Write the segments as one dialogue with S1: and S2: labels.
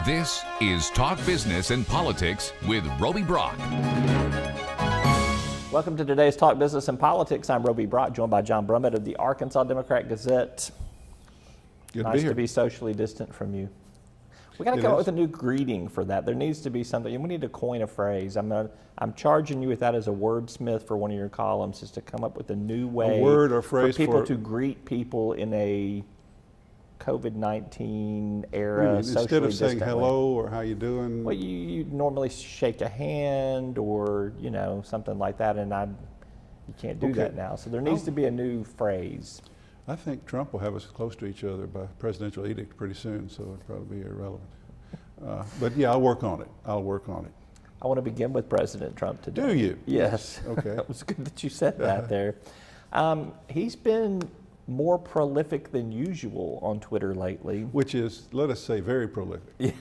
S1: This is Talk Business and Politics with Roby Brock.
S2: Welcome to today's Talk Business and Politics. I'm Roby Brock, joined by John Brummett of the Arkansas Democrat-Gazette.
S3: Good
S2: Nice
S3: to
S2: to
S3: be
S2: be socially distant from you. We got to come up with a new greeting for that. There needs to be something, and we need to coin a phrase. I'm charging you with that as a wordsmith for one of your columns, is to come up with a new way,
S3: A word or phrase
S2: for people
S3: for-
S2: to greet people in a COVID-19 era, socially
S3: Instead of saying
S2: distant way.
S3: hello or how you doing.
S2: Well, you normally shake a hand or, something like that, and you can't do
S3: Okay.
S2: that now. So there needs to be a new phrase.
S3: I think Trump will have us close to each other by presidential edict pretty soon, so it'll probably be irrelevant. But yeah, I'll work on it.
S2: I want to begin with President Trump today.
S3: Do you?
S2: Yes.
S3: Okay.
S2: That was good that you said that there. He's been more prolific than usual on Twitter lately.
S3: Which is, let us say, very prolific.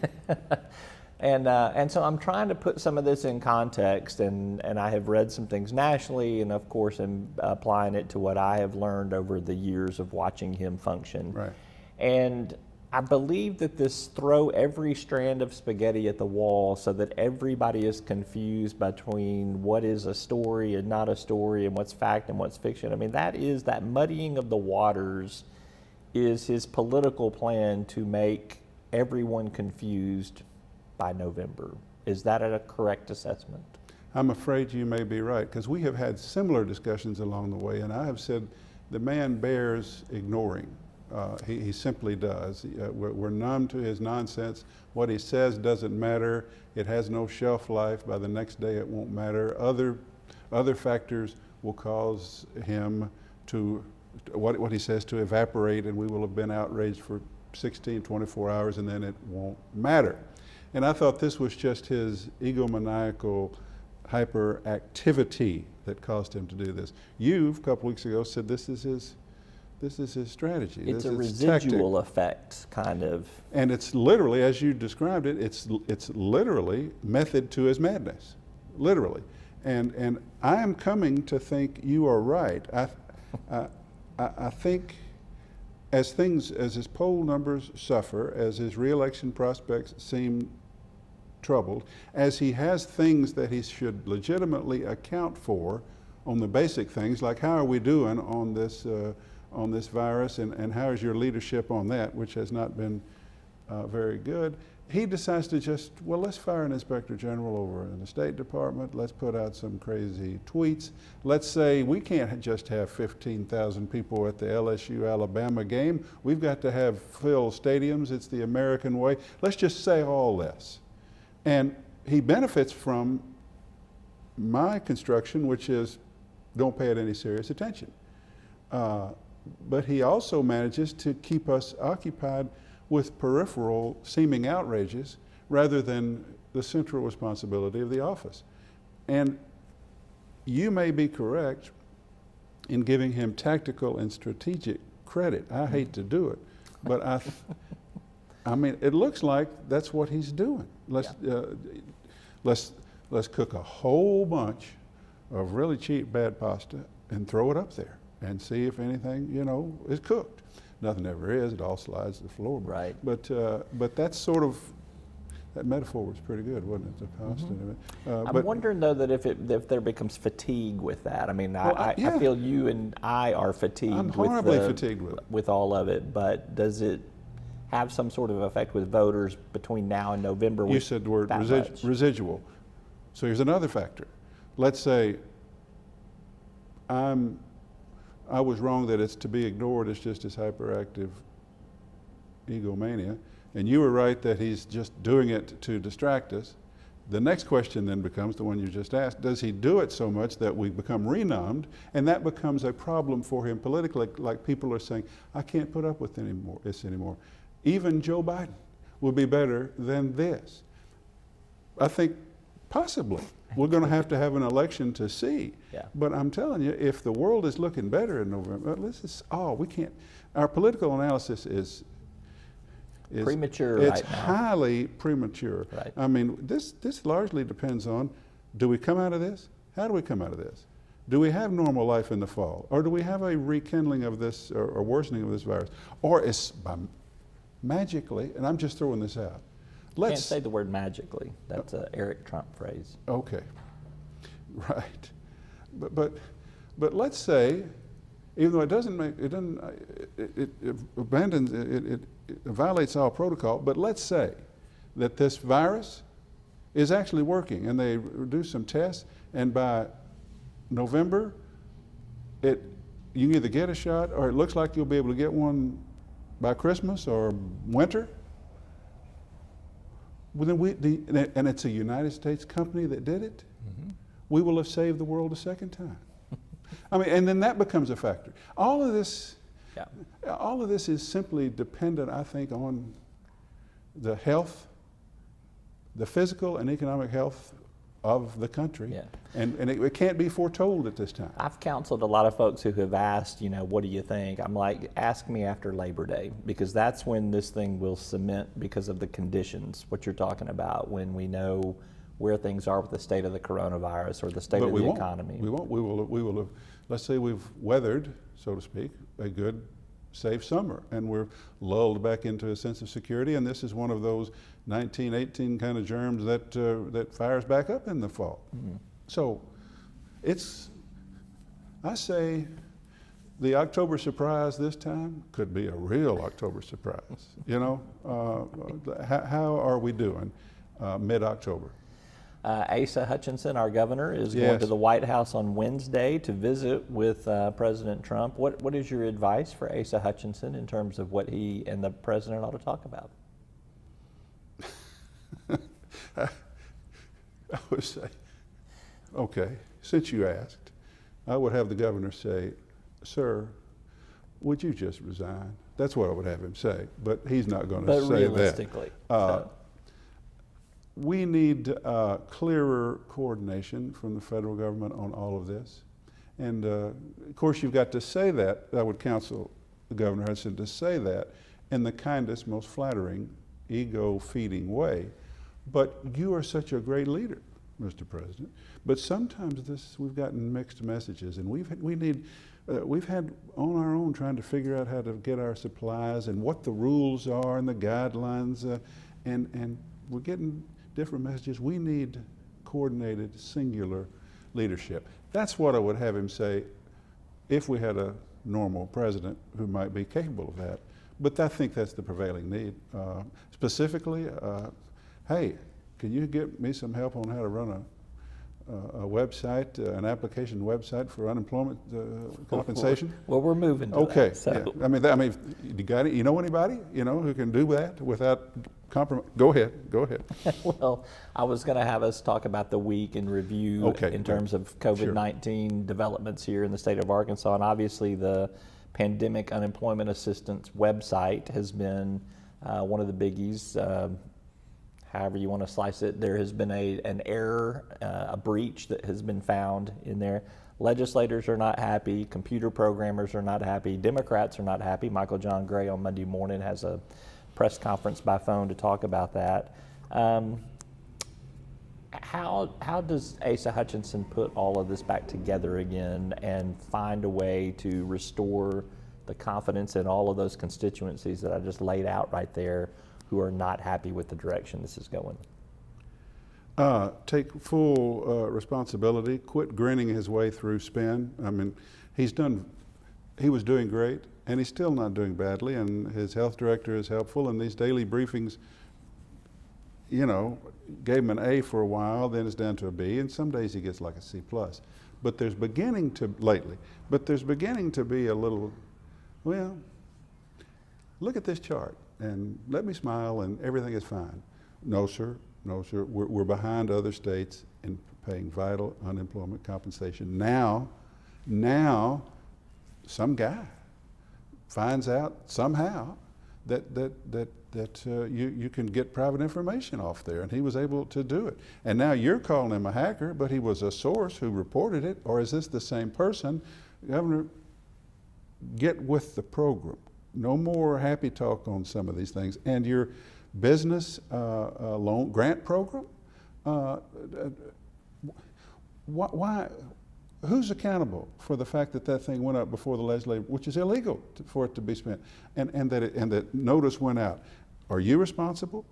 S2: And so I'm trying to put some of this in context, and I have read some things nationally, and of course I'm applying it to what I have learned over the years of watching him function.
S3: Right.
S2: And I believe that this throw every strand of spaghetti at the wall so that everybody is confused between what is a story and not a story and what's fact and what's fiction. I mean, that muddying of the waters is his political plan to make everyone confused by November. Is that a correct assessment?
S3: I'm afraid you may be right, because we have had similar discussions along the way, and I have said the man bears ignoring. He simply does. We're numb to his nonsense. What he says doesn't matter. It has no shelf life. By the next day, it won't matter. Other factors will cause him to, what he says, to evaporate, and we will have been outraged for 16, 24 hours, and then it won't matter. And I thought this was just his egomaniacal hyperactivity that caused him to do this. You, a couple weeks ago, said this is his strategy.
S2: It's
S3: this
S2: a
S3: is
S2: residual
S3: tactic.
S2: effect, kind of.
S3: And it's literally, as you described it, it's literally method to his madness, literally. And I am coming to think you are right. I think as his poll numbers suffer, as his reelection prospects seem troubled, as he has things that he should legitimately account for on the basic things, like how are we doing on this virus, and how is your leadership on that, which has not been very good. He decides to just, let's fire an inspector general over in the State Department. Let's put out some crazy tweets. Let's say we can't just have 15,000 people at the LSU-Alabama game. We've got to have filled stadiums. It's the American way. Let's just say all this. And he benefits from my construction, which is don't pay it any serious attention. But he also manages to keep us occupied with peripheral seeming outrages rather than the central responsibility of the office. And you may be correct in giving him tactical and strategic credit. I hate to do it, but I mean, it looks like that's what he's doing. Let's cook a whole bunch of really cheap bad pasta and throw it up there and see if anything, is cooked. Nothing ever is. It all slides to the floor.
S2: Right.
S3: But that's sort of, that metaphor was pretty good, wasn't it? The constant of it.
S2: I'm wondering though that if there becomes fatigue with that. I mean, I feel you and I are fatigued.
S3: I'm horribly fatigued with it.
S2: With all of it. But does it have some sort of effect with voters between now and November?
S3: You said the word residual. So here's another factor. Let's say I was wrong that it's to be ignored as just his hyperactive egomania, and you were right that he's just doing it to distract us. The next question then becomes the one you just asked. Does he do it so much that we become renumbed, and that becomes a problem for him politically, like people are saying, I can't put up with this anymore. Even Joe Biden will be better than this. I think possibly. We're going to have an election to see.
S2: Yeah.
S3: But I'm telling you, if the world is looking better in November, we can't. Our political analysis is
S2: premature
S3: it's
S2: right now.
S3: Highly premature.
S2: Right.
S3: I mean, this largely depends on, do we come out of this? How do we come out of this? Do we have normal life in the fall? Or do we have a rekindling of this or worsening of this virus? Or is magically, and I'm just throwing this out,
S2: Can't say the word magically. That's an Eric Trump phrase.
S3: Okay, right. But let's say, even though it violates all protocol, but let's say that this virus is actually working and they do some tests, and by November, you can either get a shot or it looks like you'll be able to get one by Christmas or winter. Well, then and it's a United States company that did it. Mm-hmm. We will have saved the world a second time. I mean, and then that becomes a factor. All of this is simply dependent, I think, on the health, the physical and economic health of the country. Yeah. And it can't be foretold at this time.
S2: I've counseled a lot of folks who have asked, what do you think? I'm like, ask me after Labor Day, because that's when this thing will cement because of the conditions, what you're talking about, when we know where things are with the state of the coronavirus or the state of the economy.
S3: We won't. We will have, let's say we've weathered, so to speak, a good, safe summer, and we're lulled back into a sense of security, and this is one of those 1918 kind of germs that fires back up in the fall. Mm-hmm. So I say the October surprise this time could be a real October surprise. How are we doing mid-October?
S2: Asa Hutchinson, our governor, is going to the White House on Wednesday to visit with President Trump. What is your advice for Asa Hutchinson in terms of what he and the president ought to talk about?
S3: I would say, okay, since you asked, I would have the governor say, sir, would you just resign? That's what I would have him say, but he's not going to say that.
S2: But realistically.
S3: We need clearer coordination from the federal government on all of this. And of course, you've got to say that. I would counsel the Governor Hudson to say that in the kindest, most flattering, ego-feeding way. But you are such a great leader, Mr. President. But sometimes we've gotten mixed messages, and we've had on our own trying to figure out how to get our supplies and what the rules are and the guidelines, and we're getting different messages. We need coordinated, singular leadership. That's what I would have him say if we had a normal president who might be capable of that. But I think that's the prevailing need. Specifically, hey, can you get me some help on how to run a website, an application website for unemployment compensation?
S2: Well, we're moving to
S3: okay.
S2: that. So.
S3: Yeah. I mean, you know anybody, who can do that without compromise? Go ahead.
S2: Well, I was going to have us talk about the week in review in terms of COVID-19 developments here in the state of Arkansas, and obviously the Pandemic Unemployment Assistance website has been one of the biggies. However you want to slice it, there has been an error, a breach that has been found in there. Legislators are not happy. Computer programmers are not happy. Democrats are not happy. Michael John Gray on Monday morning has a press conference by phone to talk about that. How does Asa Hutchinson put all of this back together again and find a way to restore the confidence in all of those constituencies that I just laid out right there, who are not happy with the direction this is going?
S3: Take full responsibility. Quit grinning his way through spin. I mean, he was doing great, and he's still not doing badly, and his health director is helpful, and these daily briefings, gave him an A for a while, then it's down to a B, and some days he gets like a C+. But there's beginning to be a little, well, look at this chart, and let me smile, and everything is fine. No, sir. We're behind other states in paying vital unemployment compensation. Now, some guy finds out somehow that you can get private information off there, and he was able to do it. And now you're calling him a hacker, but he was a source who reported it, or is this the same person? Governor, get with the program. No more happy talk on some of these things. And your business loan grant program, why? Who's accountable for the fact that thing went up before the legislature, which is illegal for it to be spent, and that notice went out? Are you responsible?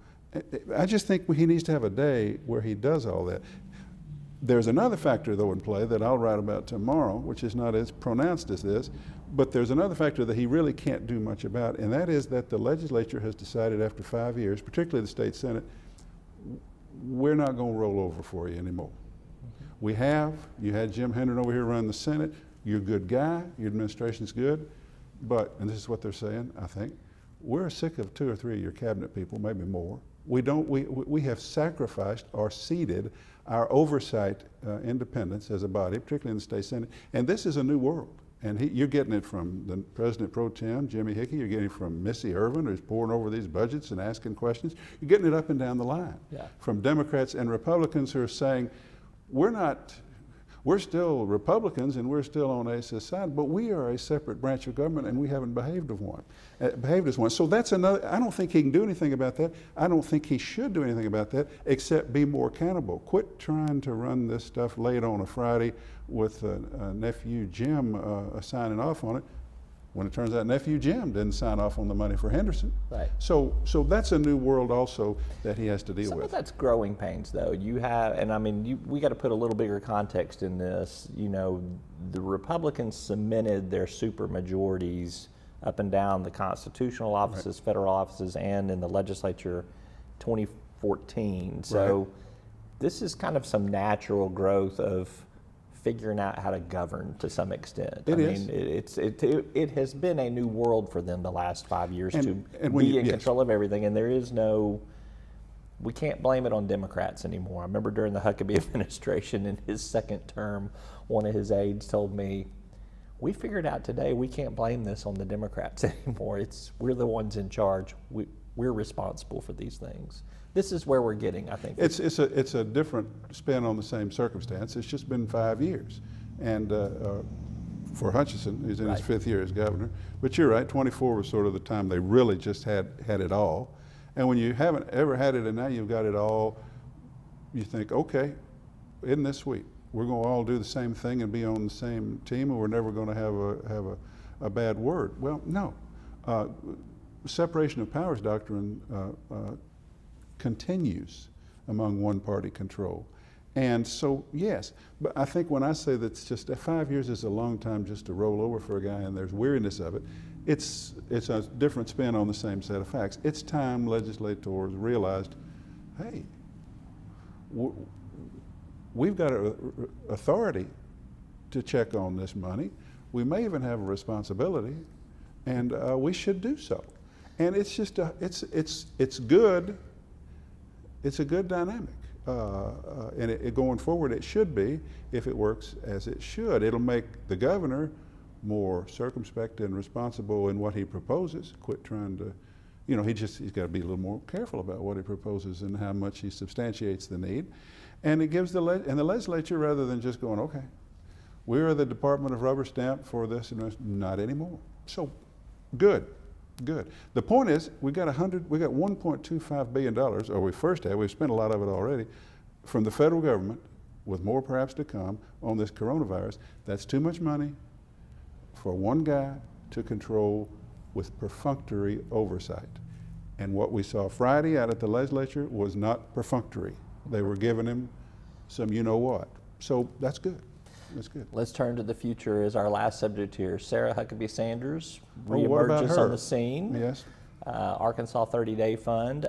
S3: I just think he needs to have a day where he does all that. There's another factor, though, in play that I'll write about tomorrow, which is not as pronounced as this, but there's another factor that he really can't do much about, and that is that the legislature has decided after 5 years, particularly the state Senate, we're not going to roll over for you anymore. You had Jim Hendren over here run the Senate. You're a good guy. Your administration's good. But, and this is what they're saying, I think, we're sick of 2 or 3 of your cabinet people, maybe more. We have sacrificed or ceded our oversight independence as a body, particularly in the state Senate. And this is a new world. And you're getting it from the President Pro Tem, Jimmy Hickey. You're getting it from Missy Irvin, who's pouring over these budgets and asking questions. You're getting it up and down the line. Yeah. From Democrats and Republicans who are saying, we're still Republicans and we're still on ACE's side, but we are a separate branch of government and we haven't behaved as one. So that's another, I don't think he can do anything about that. I don't think he should do anything about that except be more accountable. Quit trying to run this stuff late on a Friday with nephew Jim signing off on it, when it turns out nephew Jim didn't sign off on the money for Henderson. Right. So that's a new world also that he has to deal with.
S2: Some of that's growing pains, though. You have, and I mean, we got to put a little bigger context in this. You know, the Republicans cemented their super majorities up and down the constitutional offices, right, federal offices, and in the legislature 2014. So right, this is kind of some natural growth of figuring out how to govern to some extent. It has been a new world for them the last 5 years to be in control of everything, and we can't blame it on Democrats anymore. I remember during the Huckabee administration in his second term, one of his aides told me, we figured out today we can't blame this on the Democrats anymore. We're the ones in charge. We're responsible for these things. This is where we're getting, I think.
S3: It's a different spin on the same circumstance. It's just been 5 years. And for Hutchinson, who's in his 5th year as governor. But you're right, 24 was sort of the time they really just had it all. And when you haven't ever had it and now you've got it all, you think, okay, isn't this sweet? We're going to all do the same thing and be on the same team, and we're never going to have a bad word. Well, no. Separation of powers doctrine continues among one-party control. And so, yes, but I think when I say that it's just 5 years is a long time just to roll over for a guy and there's weariness of it, it's a different spin on the same set of facts. It's time legislators realized, hey, we've got authority to check on this money. We may even have a responsibility, and we should do so. And it's just it's good. It's a good dynamic, and going forward, it should be, if it works as it should. It'll make the governor more circumspect and responsible in what he proposes. Quit trying to, he's got to be a little more careful about what he proposes and how much he substantiates the need. And it gives the legislature, rather than just going, okay, we are the Department of Rubber Stamp for this, and not anymore. So, good. Good. The point is, we got $1.25 billion, or we first had, we've spent a lot of it already, from the federal government, with more perhaps to come, on this coronavirus. That's too much money for one guy to control with perfunctory oversight. And what we saw Friday out at the legislature was not perfunctory. They were giving him some you-know-what. So that's good. That's good.
S2: Let's turn to the future as our last subject here. Sarah Huckabee Sanders reemerges on the scene.
S3: Yes.
S2: Arkansas 30-Day Fund.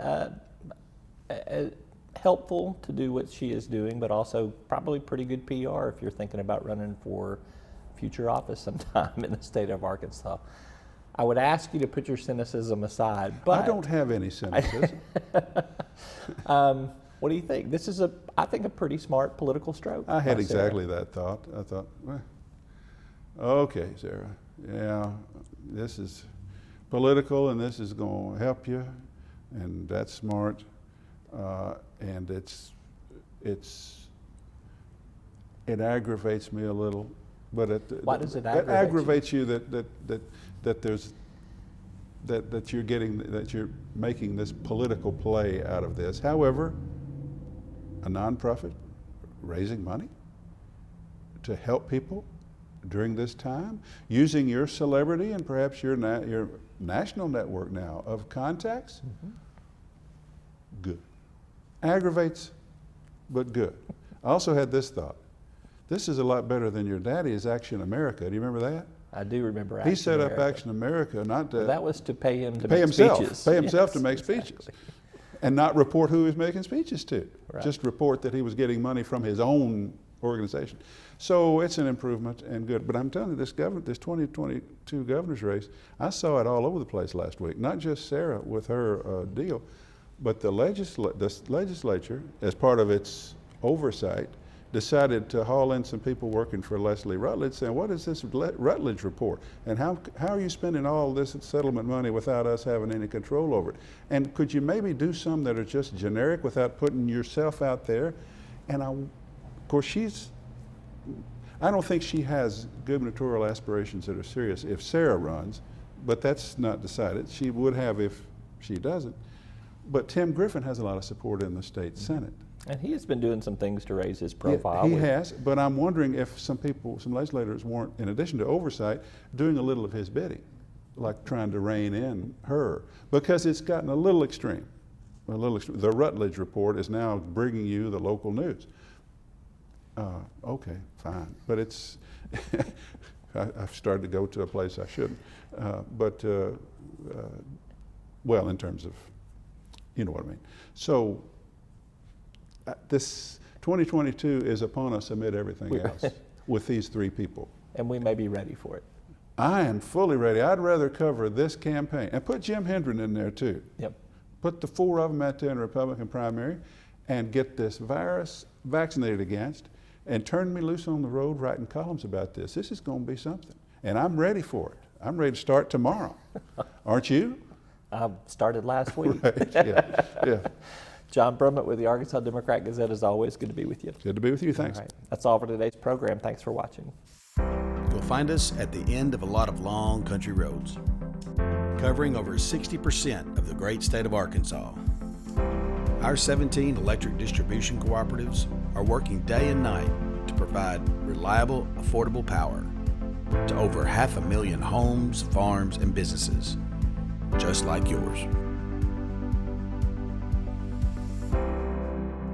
S2: Helpful to do what she is doing, but also probably pretty good PR if you're thinking about running for future office sometime in the state of Arkansas. I would ask you to put your cynicism aside, but
S3: I don't have any cynicism.
S2: What do you think? This is I think, a pretty smart political stroke.
S3: I had exactly that thought. I thought, well, okay, Sarah, yeah, this is political and this is going to help you, and that's smart, and it aggravates me a little, but
S2: why does it
S3: aggravates you that you're making this political play out of this. However, a nonprofit raising money to help people during this time, using your celebrity and perhaps your national network now of contacts, good. Aggravates, but good. I also had this thought. This is a lot better than your daddy's Action America. Do you remember that?
S2: I do remember
S3: He
S2: Action
S3: set up
S2: America.
S3: Action America not to
S2: Well, that was to pay him to
S3: pay
S2: make
S3: himself,
S2: speeches.
S3: pay himself
S2: Yes,
S3: to make
S2: exactly.
S3: speeches, and not report who he was making speeches to.
S2: Right.
S3: Just report that he was getting money from his own organization. So it's an improvement and good. But I'm telling you, this 2022 governor's race, I saw it all over the place last week. Not just Sarah with her deal, but the legislature, as part of its oversight, decided to haul in some people working for Leslie Rutledge, saying, what is this Rutledge report? And how are you spending all this settlement money without us having any control over it? And could you maybe do some that are just generic without putting yourself out there? And of course, I don't think she has gubernatorial aspirations that are serious if Sarah runs, but that's not decided. She would have if she doesn't. But Tim Griffin has a lot of support in the state Senate.
S2: And he has been doing some things to raise his profile.
S3: He has, but I'm wondering if some legislators weren't, in addition to oversight, doing a little of his bidding, like trying to rein in her, because it's gotten a little extreme. The Rutledge report is now bringing you the local news. Okay, fine, but it's, I've started to go to a place I shouldn't, well, in terms of, you know what I mean. So, this 2022 is upon us amid everything else with these three people.
S2: And we may be ready for it.
S3: I am fully ready. I'd rather cover this campaign and put Jim Hendren in there too.
S2: Yep.
S3: Put the four of them out there in a Republican primary and get this virus vaccinated against and turn me loose on the road writing columns about this. This is going to be something. And I'm ready for it. I'm ready to start tomorrow. Aren't you?
S2: I started last week.
S3: Right. Yeah.
S2: John Brummett with the Arkansas Democrat-Gazette, is always good to be with you.
S3: Good to be with you. Thanks.
S2: All right. That's all for today's program. Thanks for watching.
S4: You'll find us at the end of a lot of long country roads, covering over 60% of the great state of Arkansas. Our 17 electric distribution cooperatives are working day and night to provide reliable, affordable power to over 500,000 homes, farms, and businesses, just like yours.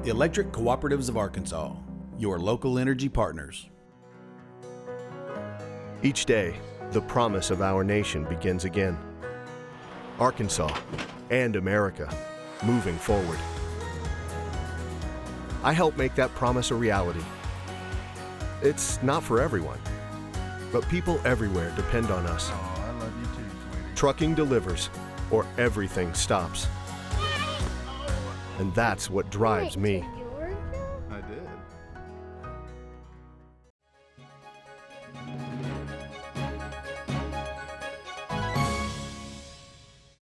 S4: The Electric Cooperatives of Arkansas, your local energy partners.
S5: Each day, the promise of our nation begins again. Arkansas and America, moving forward. I help make that promise a reality. It's not for everyone, but people everywhere depend on us.
S6: Oh, I love you too, sweetie.
S5: Trucking delivers, or everything stops. And that's what drives me.